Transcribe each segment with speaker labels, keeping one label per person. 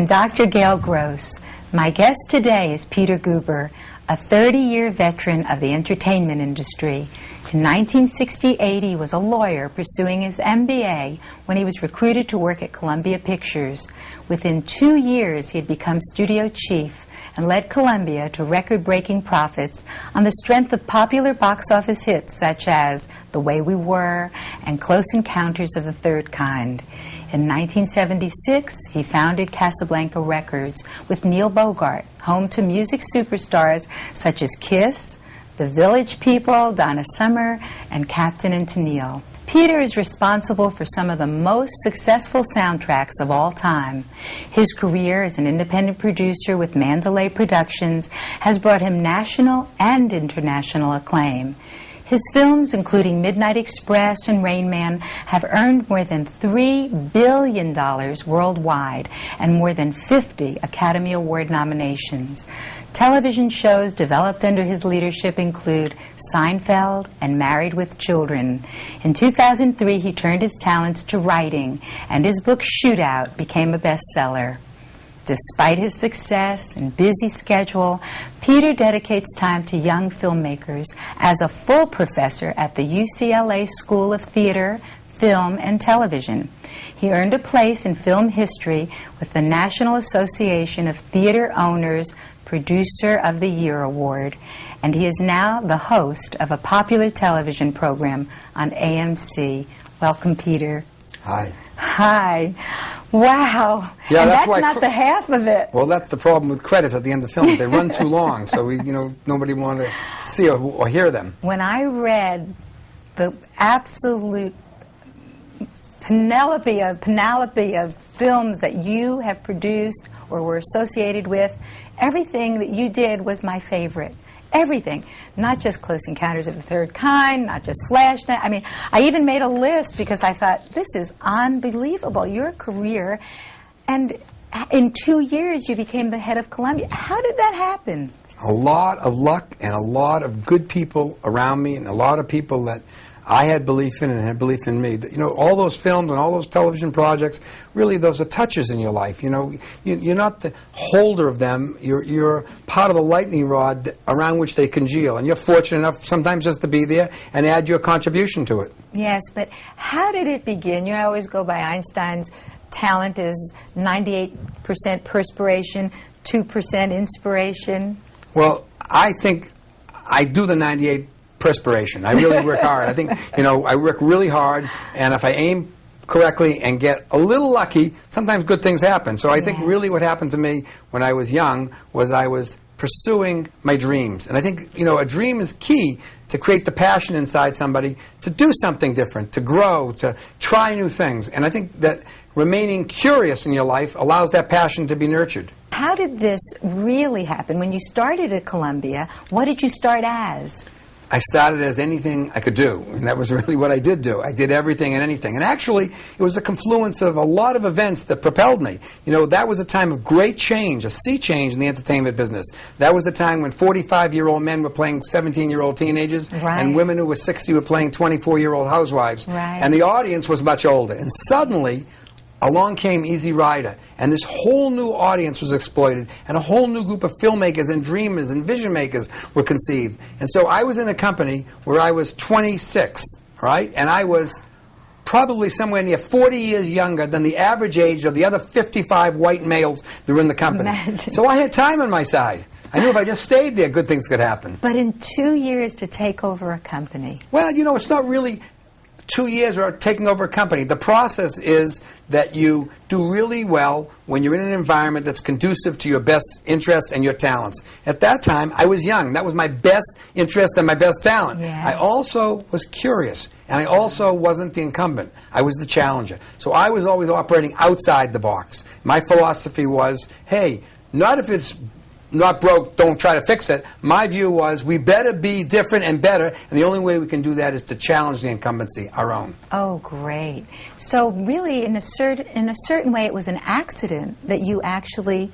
Speaker 1: Dr. Gail Gross. My guest today is Peter Guber, a 30-year veteran of the entertainment industry. In 1968, he was a lawyer pursuing his MBA when he was recruited to work at Columbia Pictures. Within 2 years, he had become studio chief and led Columbia to record-breaking profits on the strength of popular box office hits such as The Way We Were and Close Encounters of the Third Kind. In 1976, he founded Casablanca Records with Neil Bogart, home to music superstars such as Kiss, The Village People, Donna Summer, and Captain and Tennille. Peter is responsible for some of the most successful soundtracks of all time. His career as an independent producer with Mandalay Productions has brought him national and international acclaim. His films, including Midnight Express and Rain Man, have earned more than $3 billion worldwide and more than 50 Academy Award nominations. Television shows developed under his leadership include Seinfeld and Married with Children. In 2003, he turned his talents to writing, and his book Shootout became a bestseller. Despite his success and busy schedule, Peter dedicates time to young filmmakers as a full professor at the UCLA School of Theater, Film, and Television. He earned a place in film history with the National Association of Theater Owners Producer of the Year Award, and he is now the host of a popular television program on AMC. Welcome, Peter.
Speaker 2: Hi.
Speaker 1: Hi. Wow.
Speaker 2: Yeah,
Speaker 1: and
Speaker 2: that's
Speaker 1: not the half of it.
Speaker 2: Well, that's the problem with credits at the end of films. They run too long, so nobody wanted to see or hear them.
Speaker 1: When I read the absolute panoply of films that you have produced or were associated with, everything that you did was my favorite. Everything. Not just Close Encounters of the Third Kind, not just Flash. I mean, I even made a list because I thought, this is unbelievable, your career. And in 2 years, you became the head of Columbia. How did that happen?
Speaker 2: A lot of luck and a lot of good people around me and a lot of people that I had belief in and had belief in me. All those films and all those television projects, really those are touches in your life. You're not the holder of them. You're part of the lightning rod around which they congeal. And you're fortunate enough sometimes just to be there and add your contribution to it.
Speaker 1: Yes, but how did it begin? I always go by Einstein's talent is 98% perspiration, 2% inspiration.
Speaker 2: Well, I think I do the 98 perspiration. I really work hard. I think, I work really hard, and if I aim correctly and get a little lucky, sometimes good things happen. So I think really what happened to me when I was young was I was pursuing my dreams. And I think, a dream is key to create the passion inside somebody to do something different, to grow, to try new things. And I think that remaining curious in your life allows that passion to be nurtured.
Speaker 1: How did this really happen? When you started at Columbia, what did you start as?
Speaker 2: I started as anything I could do, and that was really what I did do. I did everything and anything. And actually, it was a confluence of a lot of events that propelled me. That was a time of great change, a sea change in the entertainment business. That was the time when 45-year-old men were playing 17-year-old teenagers, and women who were 60 were playing 24-year-old housewives. And the audience was much older. And suddenly, along came Easy Rider, and this whole new audience was exploited, and a whole new group of filmmakers and dreamers and vision makers were conceived. And so I was in a company where I was 26, right? And I was probably somewhere near 40 years younger than the average age of the other 55 white males that were in the company.
Speaker 1: Imagine.
Speaker 2: So I had time on my side. I knew if I just stayed there, good things could happen.
Speaker 1: But in 2 years to take over a company?
Speaker 2: Well, it's not really 2 years or taking over a company. The process is that you do really well when you're in an environment that's conducive to your best interest and your talents. At that time, I was young. That was my best interest and my best talent. I also was curious, and I also wasn't the incumbent. I was the challenger. So I was always operating outside the box. My philosophy was, hey, not if it's not broke, don't try to fix it. My view was we better be different and better, and the only way we can do that is to challenge the incumbency, our own.
Speaker 1: Oh, great. So really, in a certain way, it was an accident that you actually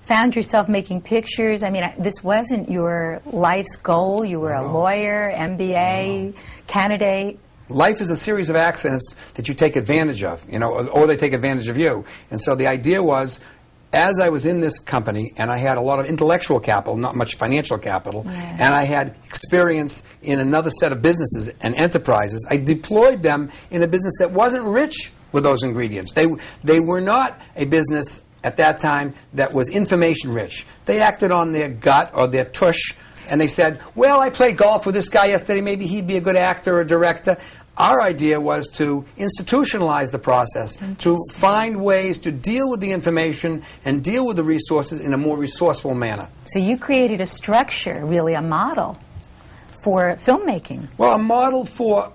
Speaker 1: found yourself making pictures. I mean, this wasn't your life's goal. You were a lawyer, MBA, candidate.
Speaker 2: Life is a series of accidents that you take advantage of, or they take advantage of you. And so the idea was, as I was in this company, and I had a lot of intellectual capital, not much financial capital,
Speaker 1: Yeah.
Speaker 2: and I had experience in another set of businesses and enterprises, I deployed them in a business that wasn't rich with those ingredients. They were not a business at that time that was information rich. They acted on their gut or their tush, and they said, well, I played golf with this guy yesterday, maybe he'd be a good actor or director. Our idea was to institutionalize the process, to find ways to deal with the information and deal with the resources in a more resourceful manner.
Speaker 1: So you created a structure, really a model for filmmaking.
Speaker 2: Well, a model for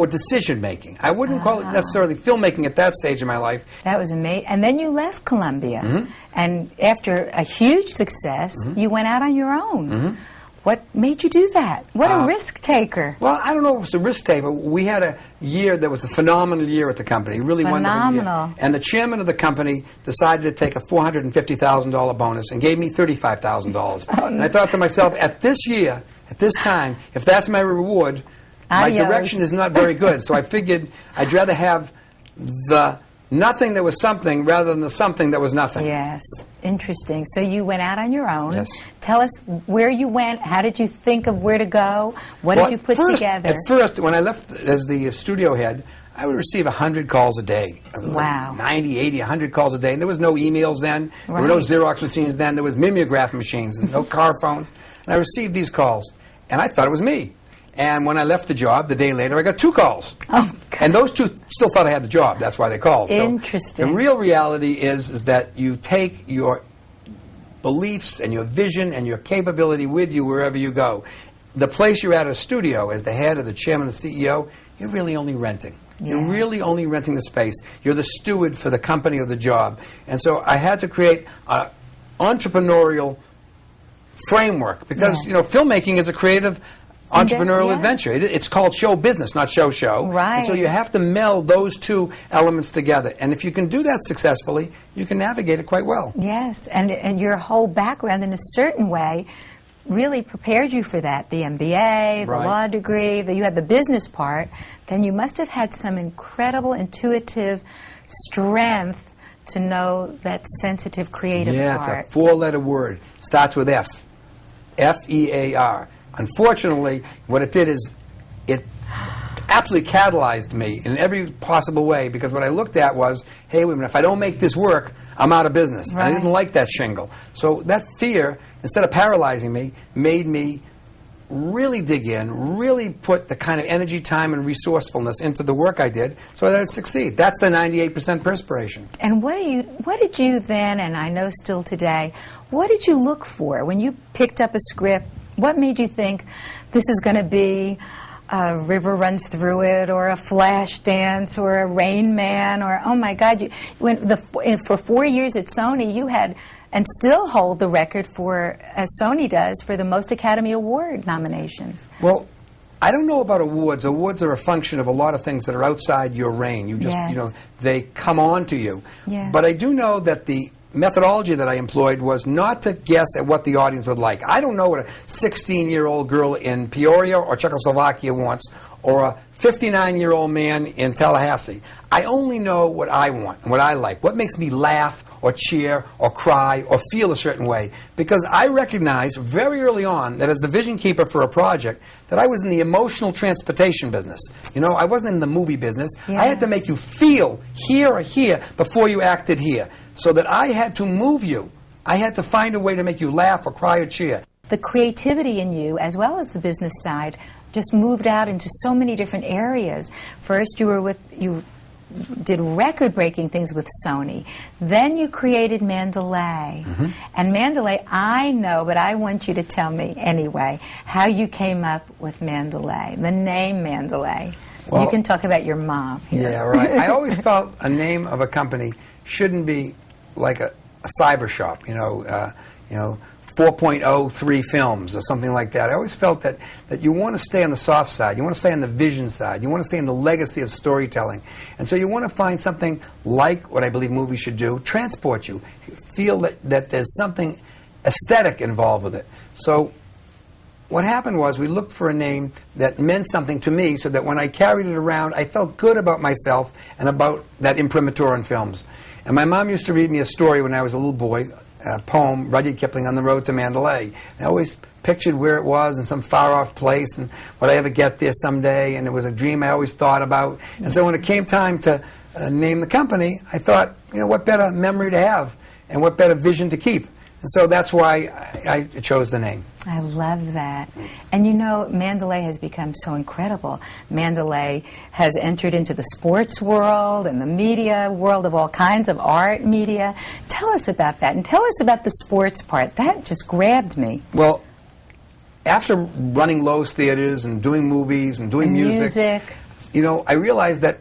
Speaker 2: decision making. I wouldn't call it necessarily filmmaking at that stage in my life.
Speaker 1: That was amazing. And then you left Columbia. And after a huge success, you went out on your own. What made you do that? What a risk taker.
Speaker 2: Well, I don't know if it was a risk taker. We had a year that was a phenomenal year at the company, really wonderful year. And the chairman of the company decided to take a $450,000 bonus and gave me $35,000. Oh, and I thought to myself, at this year, at this time, if that's my reward, my direction is not very good. So I figured I'd rather have the nothing that was something rather than the something that was nothing.
Speaker 1: Yes, interesting. So you went out on your own.
Speaker 2: Yes.
Speaker 1: Tell us where you went. How did you think of where to go? What did you put together?
Speaker 2: At first, when I left as the studio head, I would receive 100 calls a day.
Speaker 1: Wow.
Speaker 2: 90, 80, 100 calls a day. And there was no emails then. There were no Xerox machines then. There was mimeograph machines and no car phones. And I received these calls. And I thought it was me. And when I left the job, the day later, I got 2 calls.
Speaker 1: Oh, God.
Speaker 2: And those 2 still thought I had the job. That's why they called.
Speaker 1: Interesting.
Speaker 2: So the real reality is that you take your beliefs and your vision and your capability with you wherever you go. The place you're at a studio, as the head or the chairman or the CEO, you're really only renting.
Speaker 1: Yes.
Speaker 2: You're really only renting the space. You're the steward for the company or the job. And so I had to create an entrepreneurial framework because, you know, filmmaking is a creative entrepreneurial adventure. It's called show business, not show.
Speaker 1: Right.
Speaker 2: And so you have to meld those 2 elements together. And if you can do that successfully, you can navigate it quite well.
Speaker 1: Yes, and your whole background in a certain way really prepared you for that. The MBA, the law degree, you had the business part. Then you must have had some incredible intuitive strength to know that sensitive creative part.
Speaker 2: Yeah, it's a 4-letter word. Starts with F. F-E-A-R. Unfortunately, what it did is it absolutely catalyzed me in every possible way because what I looked at was, hey, wait a minute, if I don't make this work, I'm out of business.
Speaker 1: Right.
Speaker 2: And I didn't like that shingle. So that fear, instead of paralyzing me, made me really dig in, really put the kind of energy, time, and resourcefulness into the work I did so that I'd succeed. That's the 98% perspiration.
Speaker 1: And what did you then, and I know still today, what did you look for when you picked up a script? What made you think this is going to be a river runs through it, or a flash dance, or a Rain Man, or oh my God! For 4 years at Sony, you had and still hold the record for, as Sony does, for the most Academy Award nominations.
Speaker 2: Well, I don't know about awards. Awards are a function of a lot of things that are outside your reign. You just, you know, they come on to you.
Speaker 1: Yes.
Speaker 2: But I do know that the methodology that I employed was not to guess at what the audience would like. I don't know what a 16-year-old girl in Peoria or Czechoslovakia wants, or a 59-year-old man in Tallahassee. I only know what I want and what I like, what makes me laugh or cheer or cry or feel a certain way. Because I recognized very early on that as the vision keeper for a project, that I was in the emotional transportation business. You know, I wasn't in the movie business.
Speaker 1: Yes.
Speaker 2: I had to make you feel here or here before you acted here. So that I had to move you. I had to find a way to make you laugh or cry or cheer.
Speaker 1: The creativity in you, as well as the business side, just moved out into so many different areas. First, you did record-breaking things with Sony. Then you created Mandalay. And Mandalay, I know, but I want you to tell me anyway, how you came up with Mandalay, the name Mandalay. Well, you can talk about your mom here.
Speaker 2: Yeah, right. I always felt a name of a company shouldn't be like a cyber shop, you know, 4.03 films or something like that. I always felt that you want to stay on the soft side. You want to stay on the vision side. You want to stay in the legacy of storytelling. And so you want to find something like what I believe movies should do, transport you, feel that there's something aesthetic involved with it. So what happened was we looked for a name that meant something to me so that when I carried it around, I felt good about myself and about that imprimatur in films. And my mom used to read me a story when I was a little boy, a poem, Rudyard Kipling, On the Road to Mandalay. And I always pictured where it was in some far-off place and would I ever get there someday, and it was a dream I always thought about. And so when it came time to name the company, I thought, you know, what better memory to have and what better vision to keep. And so that's why I chose the name.
Speaker 1: I love that. And you know, Mandalay has become so incredible. Mandalay has entered into the sports world and the media world of all kinds of art media. Tell us about that, and tell us about the sports part. That just grabbed me.
Speaker 2: Well, after running Lowe's theaters and doing movies and doing music, you know, I realized that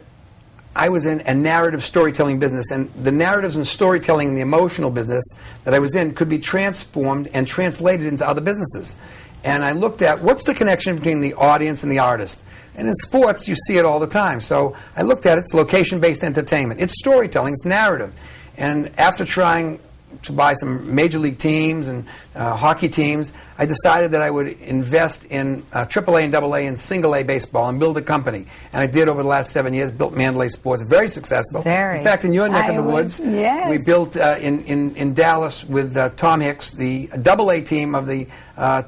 Speaker 2: I was in a narrative storytelling business, and the narratives and storytelling and the emotional business that I was in could be transformed and translated into other businesses. And I looked at what's the connection between the audience and the artist. And in sports, you see it all the time. So I looked at it, it's location-based entertainment. It's storytelling, it's narrative. And after trying to buy some major league teams and hockey teams, I decided that I would invest in AAA and AA and single A baseball and build a company. And I did over the last 7 years, built Mandalay Sports, very successful.
Speaker 1: Very.
Speaker 2: In fact, in your neck of the woods,
Speaker 1: yes.
Speaker 2: we built in Dallas with Tom Hicks, the AA team of the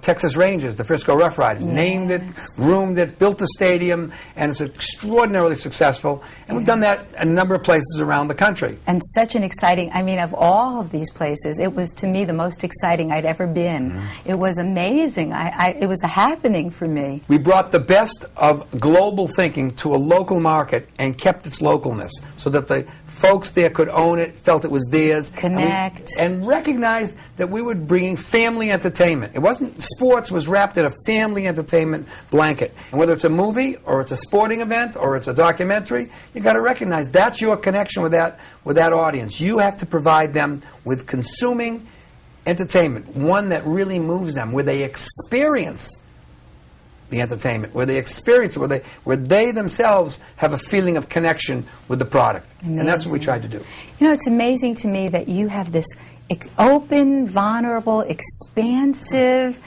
Speaker 2: Texas Rangers, the Frisco Rough Riders. Yes. Named it, groomed it, built the stadium, and it's extraordinarily successful. And we've done that in a number of places around the country.
Speaker 1: And such an exciting, I mean, of all of these places, it was to me the most exciting I'd ever been. Mm-hmm. It was amazing. It was a happening for me.
Speaker 2: We brought the best of global thinking to a local market and kept its localness so that the folks there could own it, felt it was theirs.
Speaker 1: Connect.
Speaker 2: And recognized that we were bringing family entertainment. It wasn't, sports was wrapped in a family entertainment blanket. And whether it's a movie or it's a sporting event or it's a documentary, you got to recognize that's your connection with that audience. You have to provide them with consuming entertainment, one that really moves them, where they experience the entertainment, where they experience it, where they themselves have a feeling of connection with the product. Amazing. And that's what we tried to do.
Speaker 1: You know, it's amazing to me that you have this open, vulnerable, expansive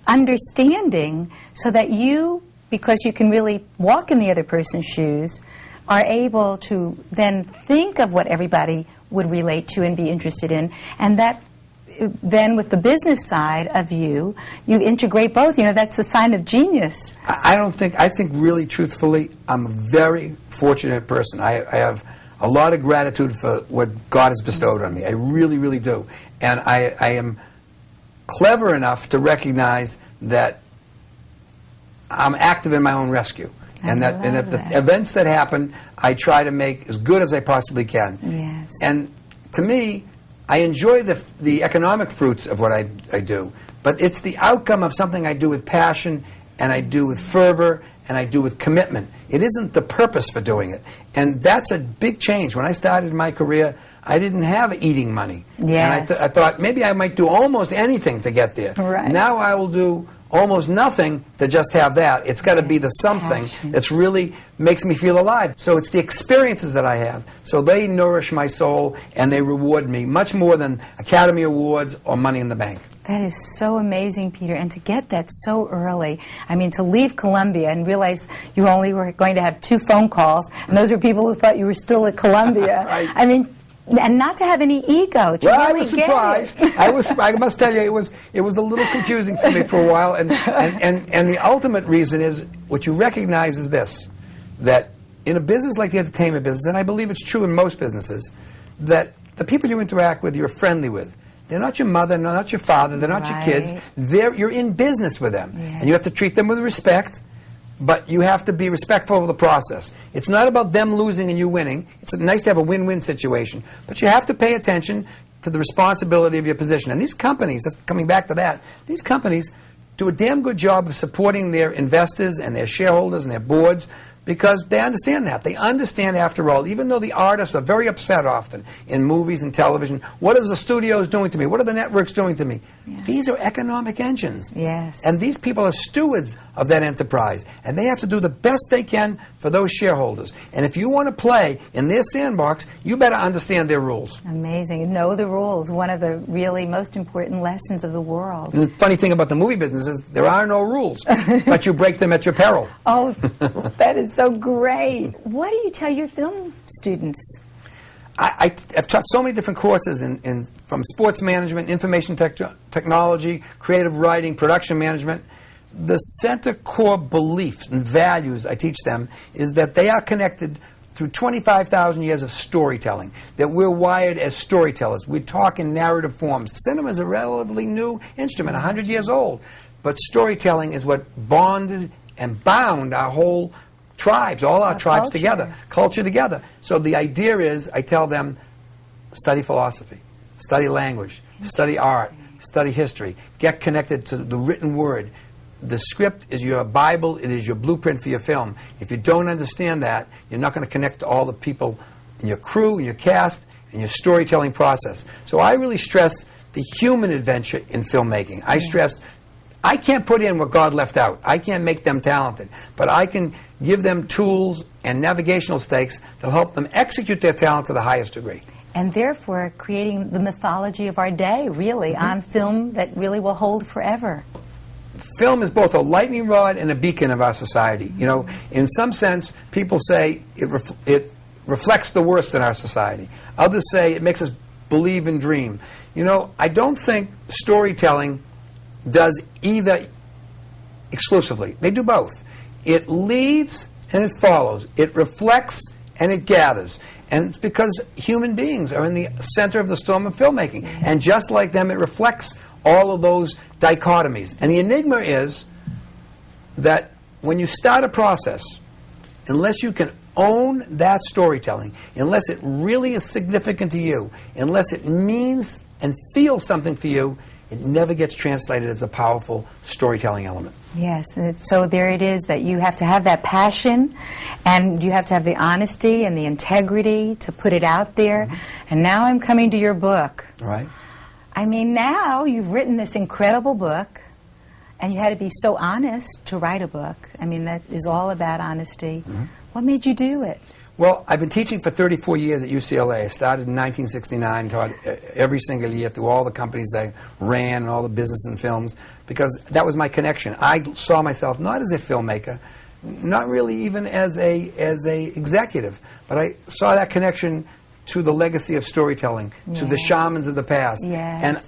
Speaker 1: understanding so that you, because you can really walk in the other person's shoes, are able to then think of what everybody would relate to and be interested in, and that then with the business side of you integrate both. You know, that's the sign of genius.
Speaker 2: I think really truthfully, I'm a very fortunate person. I have a lot of gratitude for what God has bestowed on me. I really, really do. And I am clever enough to recognize that I'm active in my own rescue. And that the events that happen, I try to make as good as I possibly can.
Speaker 1: Yes.
Speaker 2: And to me, I enjoy the economic fruits of what I do, but it's the outcome of something I do with passion, and I do with fervor, and I do with commitment. It isn't the purpose for doing it. And that's a big change. When I started my career, I didn't have eating money.
Speaker 1: Yes.
Speaker 2: And I thought maybe I might do almost anything to get there.
Speaker 1: Right.
Speaker 2: Now I will do almost nothing to just have that. It's got to be the something that's really makes me feel alive. So it's the experiences that I have. So they nourish my soul and they reward me much more than Academy Awards or money in the bank.
Speaker 1: That is so amazing, Peter, and to get that so early. I mean, to leave Columbia and realize you only were going to have 2 phone calls, and those were people who thought you were still at Columbia.
Speaker 2: Right.
Speaker 1: I mean, and not to have any ego. To
Speaker 2: well,
Speaker 1: really
Speaker 2: I was surprised. I must tell you, it was a little confusing for me for a while. And the ultimate reason is what you recognize is this: that in a business like the entertainment business, and I believe it's true in most businesses, that the people you interact with, you're friendly with. They're not your mother, they're not your father, they're not your kids. You're in business with them, and you have to treat them with respect. But you have to be respectful of the process. It's not about them losing and you winning. It's nice to have a win-win situation. But you have to pay attention to the responsibility of your position. And these companies, coming back to that, these companies do a damn good job of supporting their investors and their shareholders and their boards because they understand that. They understand, after all, even though the artists are very upset often in movies and television, what is the studios doing to me? What are the networks doing to me? Yeah. These are economic engines.
Speaker 1: Yes.
Speaker 2: And these people are stewards of that enterprise. And they have to do the best they can for those shareholders. And if you want to play in their sandbox, you better understand their rules.
Speaker 1: Amazing. Know the rules. One of the really most important lessons of the world.
Speaker 2: And the funny thing about the movie business is there are no rules, but you break them at your peril.
Speaker 1: Oh, that is so great. What do you tell your film students?
Speaker 2: I've taught so many different courses from sports management, information technology, creative writing, production management. The center core beliefs and values I teach them is that they are connected through 25,000 years of storytelling, that we're wired as storytellers. We talk in narrative forms. Cinema is a relatively new instrument, 100 years old. But storytelling is what bonded and bound our whole tribes, all our tribes together, culture together. So the idea is, I tell them, study philosophy, study language, study art, study history, get connected to the written word. The script is your Bible, it is your blueprint for your film. If you don't understand that, you're not going to connect to all the people in your crew, in your cast, in your storytelling process. So I really stress the human adventure in filmmaking. I stress, I can't put in what God left out. I can't make them talented. But I can give them tools and navigational stakes that'll help them execute their talent to the highest degree.
Speaker 1: And therefore creating the mythology of our day, really, on film that really will hold forever.
Speaker 2: Film is both a lightning rod and a beacon of our society. You know, in some sense, people say it reflects the worst in our society. Others say it makes us believe and dream. You know, I don't think storytelling does either exclusively. They do both. It leads and it follows. It reflects and it gathers. And it's because human beings are in the center of the storm of filmmaking. And just like them, it reflects all of those dichotomies. And the enigma is that when you start a process, unless you can own that storytelling, unless it really is significant to you, unless it means and feels something for you, it never gets translated as a powerful storytelling element.
Speaker 1: Yes, and so there it is, that you have to have that passion, and you have to have the honesty and the integrity to put it out there. And now I'm coming to your book.
Speaker 2: All right.
Speaker 1: I mean, now you've written this incredible book, and you had to be so honest to write a book. I mean, that is all about honesty. What made you do it?
Speaker 2: Well, I've been teaching for 34 years at UCLA. I started in 1969, taught every single year through all the companies I ran and all the business and films, because that was my connection. I saw myself not as a filmmaker, not really even as a executive, but I saw that connection to the legacy of storytelling, to the shamans of the past. And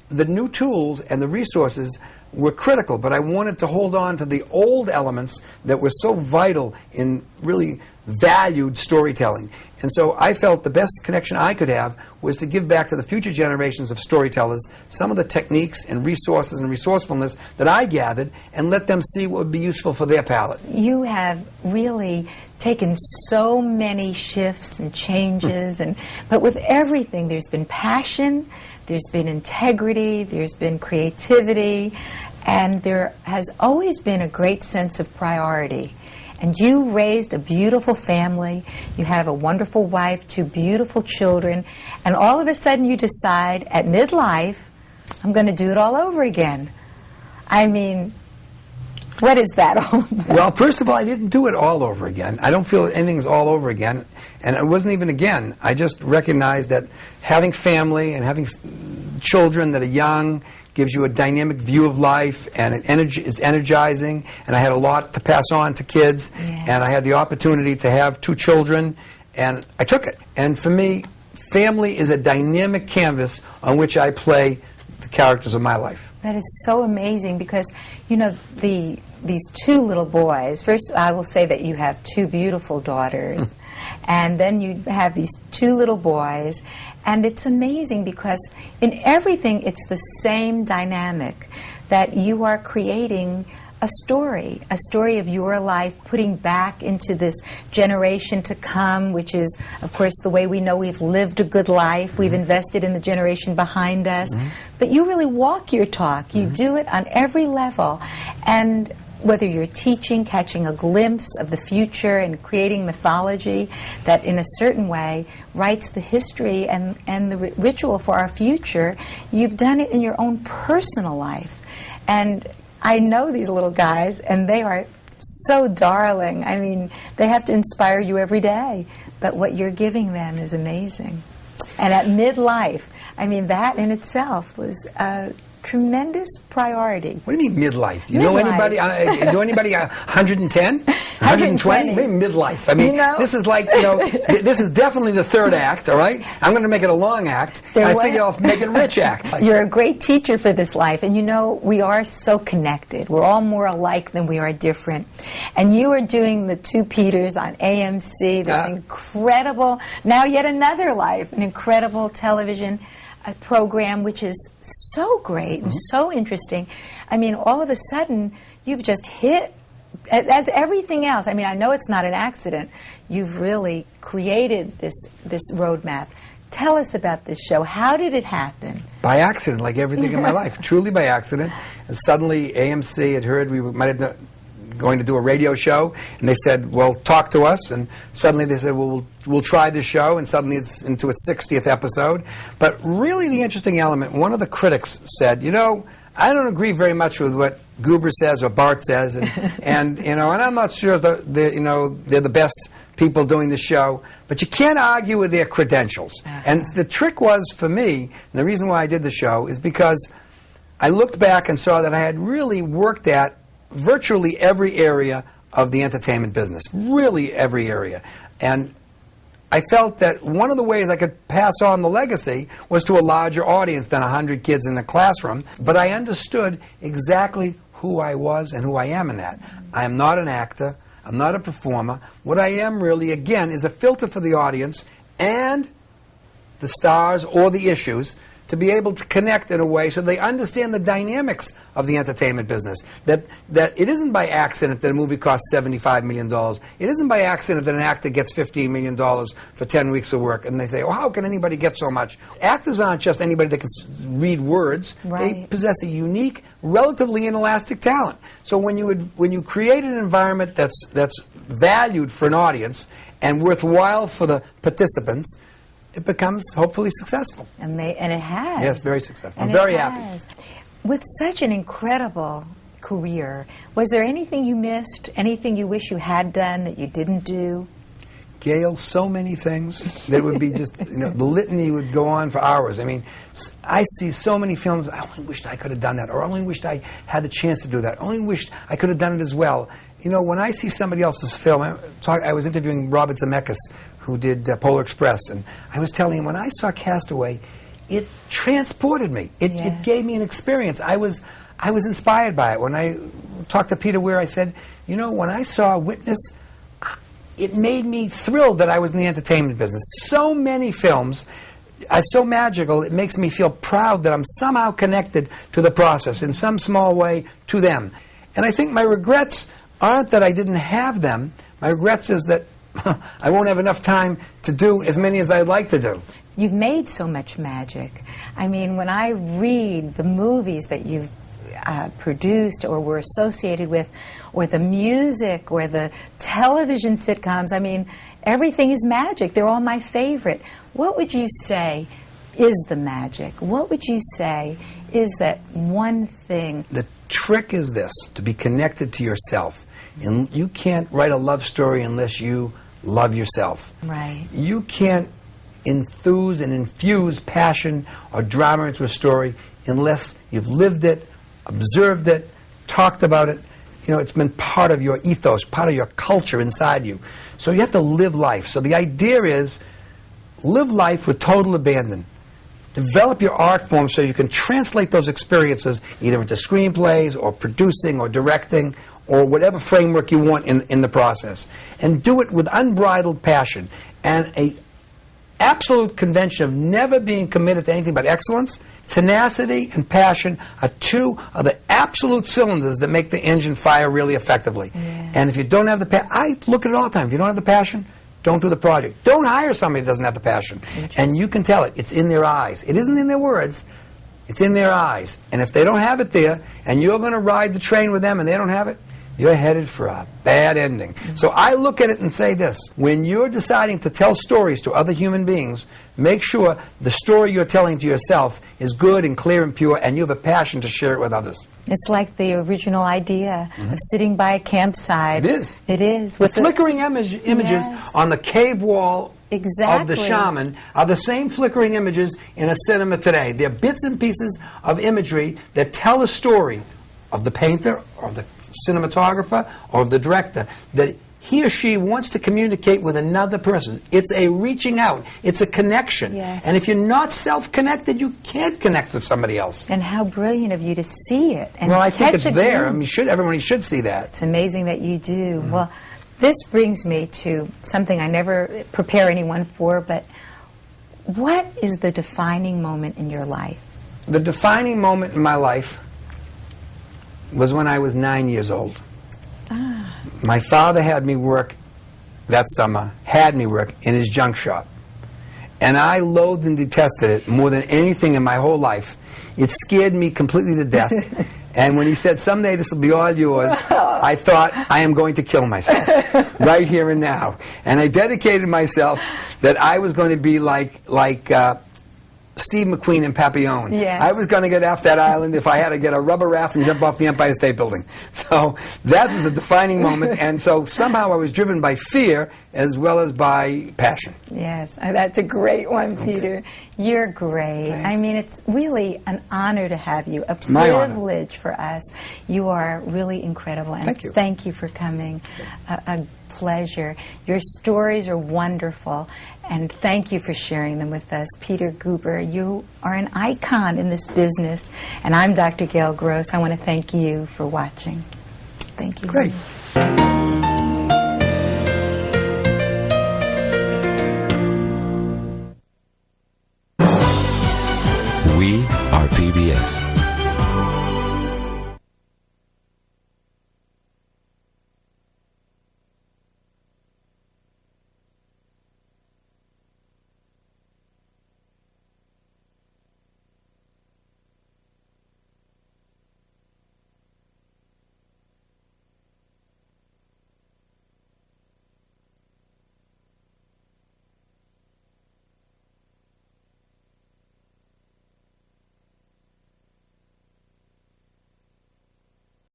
Speaker 2: the new tools and the resources were critical, but I wanted to hold on to the old elements that were so vital in really valued storytelling. And so I felt the best connection I could have was to give back to the future generations of storytellers some of the techniques and resources and resourcefulness that I gathered, and let them see what would be useful for their palette.
Speaker 1: You have really taken so many shifts and changes, but with everything there's been passion, there's been integrity, there's been creativity, and there has always been a great sense of priority. And you raised a beautiful family, you have a wonderful wife, 2 beautiful children, and all of a sudden you decide at midlife, I'm going to do it all over again. I mean, what is that all about?
Speaker 2: Well, first of all, I didn't do it all over again. I don't feel that anything's all over again, and it wasn't even again. I just recognized that having family and having children that are young gives you a dynamic view of life, and it is energizing, and I had a lot to pass on to kids, and I had the opportunity to have 2 children, and I took it. And for me, family is a dynamic canvas on which I play the characters of my life.
Speaker 1: That is so amazing, because, you know, these 2 little boys, first I will say that you have 2 beautiful daughters, and then you have these 2 little boys, and it's amazing because in everything it's the same dynamic, that you are creating a story of your life, putting back into this generation to come, which is, of course, the way we know we've lived a good life. We've invested in the generation behind us. But you really walk your talk. You do it on every level. And whether you're teaching, catching a glimpse of the future and creating mythology that in a certain way writes the history and the ritual for our future, you've done it in your own personal life. And I know these little guys, and they are so darling. I mean, they have to inspire you every day. But what you're giving them is amazing. And at midlife, I mean, that in itself was tremendous priority.
Speaker 2: What do you mean midlife? Do you know anybody? Do anybody 110? 120? Maybe midlife. I mean, this is like, this is definitely the third act, all right? I'm going to make it a long act. I figure I'll make it a rich act.
Speaker 1: You're a great teacher for this life. And we are so connected. We're all more alike than we are different. And you are doing the Two Peters on AMC, this incredible, now yet another life, an incredible television program which is so great and so interesting. I mean, all of a sudden, you've just hit, as everything else, I mean, I know it's not an accident. You've really created this roadmap. Tell us about this show. How did it happen?
Speaker 2: By accident, like everything in my life. Truly by accident. And suddenly, AMC had heard we might have going to do a radio show, and they said, well, talk to us, and suddenly they said, well, we'll try this show, and suddenly it's into its 60th episode. But really the interesting element, one of the critics said, I don't agree very much with what Guber says or Bart says, and I'm not sure they're the best people doing the show, but you can't argue with their credentials. And the trick was, for me, and the reason why I did the show is because I looked back and saw that I had really worked at virtually every area of the entertainment business, really every area. And I felt that one of the ways I could pass on the legacy was to a larger audience than 100 kids in a classroom, but I understood exactly who I was and who I am in that. I am not an actor. I'm not a performer. What I am really, again, is a filter for the audience and the stars or the issues to be able to connect in a way so they understand the dynamics of the entertainment business. That it isn't by accident that a movie costs $75 million. It isn't by accident that an actor gets $15 million for 10 weeks of work. And they say, oh, how can anybody get so much? Actors aren't just anybody that can read words.
Speaker 1: Right.
Speaker 2: They possess a unique, relatively inelastic talent. So when you create an environment that's valued for an audience and worthwhile for the participants, it becomes hopefully successful.
Speaker 1: And it has.
Speaker 2: Yes, very successful.
Speaker 1: And
Speaker 2: I'm very happy.
Speaker 1: With such an incredible career, was there anything you missed, anything you wish you had done that you didn't do?
Speaker 2: Gail, so many things that would be just, the litany would go on for hours. I mean, I see so many films, I only wished I could have done that, or I only wished I had the chance to do that, I only wished I could have done it as well. When I see somebody else's film, I was interviewing Robert Zemeckis, who did Polar Express, and I was telling him, when I saw Castaway, it transported me. It gave me an experience. I was inspired by it. When I talked to Peter Guber, I said, when I saw Witness, it made me thrilled that I was in the entertainment business. So many films are so magical, it makes me feel proud that I'm somehow connected to the process in some small way to them. And I think my regrets aren't that I didn't have them. My regrets is that I won't have enough time to do as many as I'd like to do.
Speaker 1: You've made so much magic. I mean, when I read the movies that you've produced or were associated with, or the music, or the television sitcoms, I mean, everything is magic. They're all my favorite. What would you say is the magic? What would you say is that one thing?
Speaker 2: The trick is this, to be connected to yourself. And you can't write a love story unless you love yourself.
Speaker 1: Right. You
Speaker 2: can't enthuse and infuse passion or drama into a story unless you've lived it, observed it, talked about it. It's been part of your ethos, part of your culture inside you. So you have to live life. So the idea is, live life with total abandon. Develop your art form so you can translate those experiences either into screenplays or producing or directing or whatever framework you want in the process. And do it with unbridled passion and a absolute convention of never being committed to anything but excellence. Tenacity and passion are two of the absolute cylinders that make the engine fire really effectively.
Speaker 1: Yeah.
Speaker 2: And if you don't have the passion, I look at it all the time. If you don't have the passion, don't do the project. Don't hire somebody that doesn't have the passion. And you can tell it. It's in their eyes. It isn't in their words. It's in their eyes. And if they don't have it there, and you're going to ride the train with them and they don't have it, you're headed for a bad ending. So I look at it and say this. When you're deciding to tell stories to other human beings, make sure the story you're telling to yourself is good and clear and pure, and you have a passion to share it with others.
Speaker 1: It's like the original idea of sitting by a campsite.
Speaker 2: It is.
Speaker 1: It is.
Speaker 2: With the flickering images on the cave wall
Speaker 1: Exactly.
Speaker 2: of the shaman are the same flickering images in a cinema today. They're bits and pieces of imagery that tell a story of the painter or the cinematographer or of the director that he or she wants to communicate with another person. It's a reaching out. It's a connection.
Speaker 1: Yes.
Speaker 2: And if you're not self-connected, you can't connect with somebody else.
Speaker 1: And how brilliant of you to see it. And
Speaker 2: Well, I think
Speaker 1: catch
Speaker 2: it's
Speaker 1: a
Speaker 2: there. I
Speaker 1: glimpse.
Speaker 2: mean, everybody should see that.
Speaker 1: It's amazing that you do. Well, this brings me to something I never prepare anyone for, but what is the defining moment in your life?
Speaker 2: The defining moment in my life was when I was 9 years old. My father had me work that summer, in his junk shop. And I loathed and detested it more than anything in my whole life. It scared me completely to death. And when he said, someday this will be all yours, I thought, I am going to kill myself right here and now. And I dedicated myself that I was going to be like Steve McQueen and Papillon.
Speaker 1: Yes.
Speaker 2: I was going to get off that island if I had to get a rubber raft and jump off the Empire State Building. So that was a defining moment. And so somehow I was driven by fear as well as by passion.
Speaker 1: Yes, that's a great one, Peter. You're great.
Speaker 2: Thanks.
Speaker 1: I mean, it's really an honor to have you, a
Speaker 2: My honor.
Speaker 1: privilege for us. You are really incredible. And
Speaker 2: Thank you.
Speaker 1: Thank you for coming. A pleasure. Your stories are wonderful, and thank you for sharing them with us. Peter Guber, you are an icon in this business, and I'm Dr. Gail Gross. I want to thank you for watching. Thank you.
Speaker 2: Great.
Speaker 3: We are PBS.